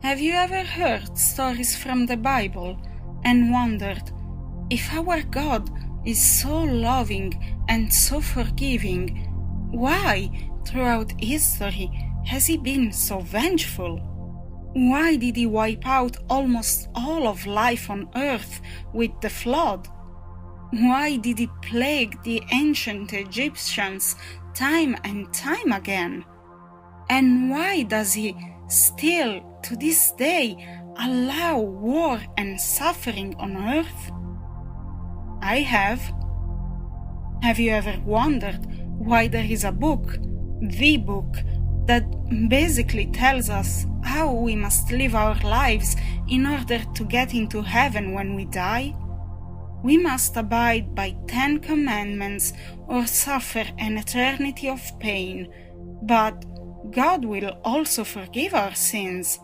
Have you ever heard stories from the Bible and wondered if our God is so loving and so forgiving, why, throughout history, has He been so vengeful? Why did He wipe out almost all of life on earth with the flood? Why did He plague the ancient Egyptians time and time again? And why does He still, to this day, allow war and suffering on earth? I have. Have you ever wondered why there is a book, the book, that basically tells us how we must live our lives in order to get into heaven when we die? We must abide by 10 commandments or suffer an eternity of pain, but God will also forgive our sins.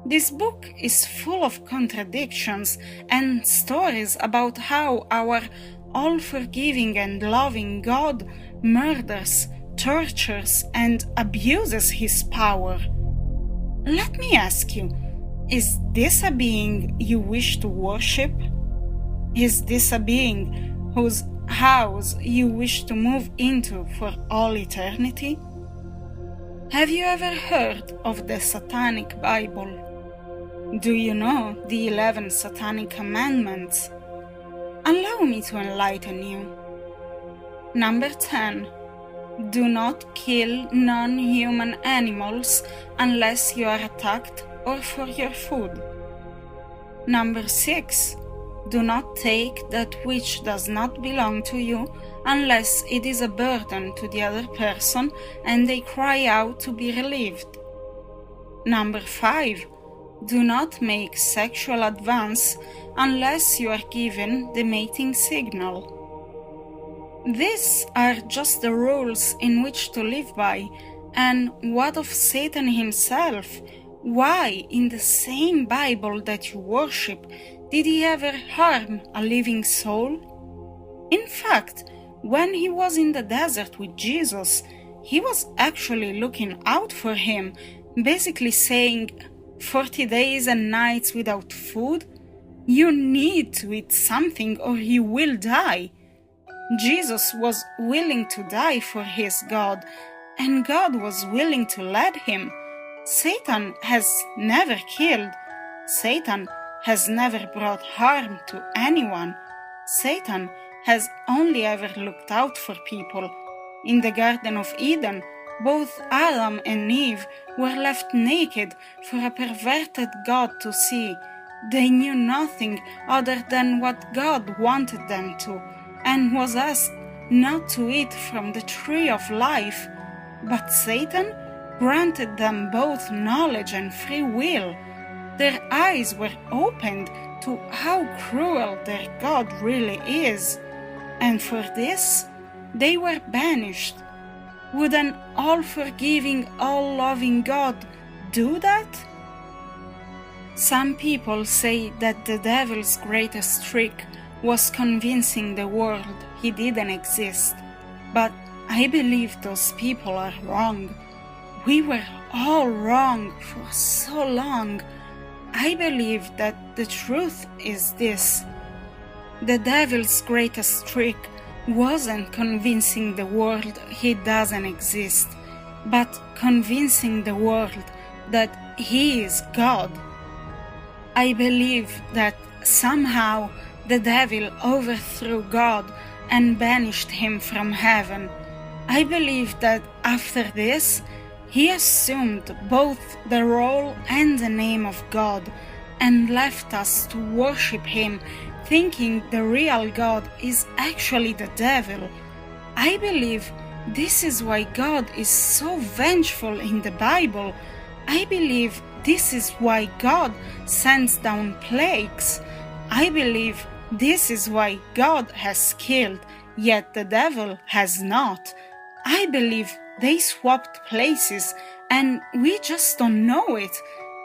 This book is full of contradictions and stories about how our all-forgiving and loving God murders, tortures, and abuses His power. Let me ask you, is this a being you wish to worship? Is this a being whose house you wish to move into for all eternity? Have you ever heard of the Satanic Bible? Do you know the 11 Satanic Commandments? Allow me to enlighten you. Number 10. Do not kill non-human animals unless you are attacked or for your food. Number 6. Do not take that which does not belong to you unless it is a burden to the other person and they cry out to be relieved. Number 5. Do not make sexual advance unless you are given the mating signal. These are just the rules in which to live by, and what of Satan himself? Why, in the same Bible that you worship, did he ever harm a living soul? In fact, when he was in the desert with Jesus, he was actually looking out for him, basically saying, 40 days and nights without food? You need to eat something or you will die. Jesus was willing to die for his God, and God was willing to let him. Satan has never killed. Satan has never brought harm to anyone. Satan has only ever looked out for people. In the Garden of Eden, both Adam and Eve were left naked for a perverted God to see. They knew nothing other than what God wanted them to, and was asked not to eat from the tree of life. But Satan granted them both knowledge and free will. Their eyes were opened to how cruel their God really is, and for this they were banished. Would an all-forgiving, all-loving God do that? Some people say that the devil's greatest trick was convincing the world he didn't exist, but I believe those people are wrong. We were all wrong for so long. I believe that the truth is this: the devil's greatest trick wasn't convincing the world he doesn't exist, but convincing the world that he is God. I believe that somehow the devil overthrew God and banished him from heaven. I believe that after this, he assumed both the role and the name of God and left us to worship him, thinking the real God is actually the devil. I believe this is why God is so vengeful in the Bible. I believe this is why God sends down plagues. I believe this is why God has killed, yet the devil has not. I believe they swapped places and we just don't know it.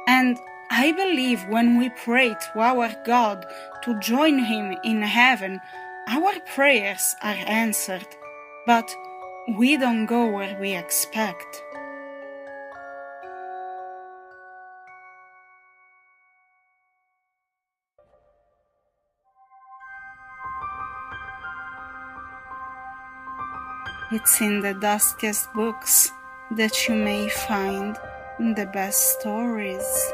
And I believe when we pray to our God to join him in heaven, our prayers are answered, but we don't go where we expect. It's in the dustiest books that you may find the best stories.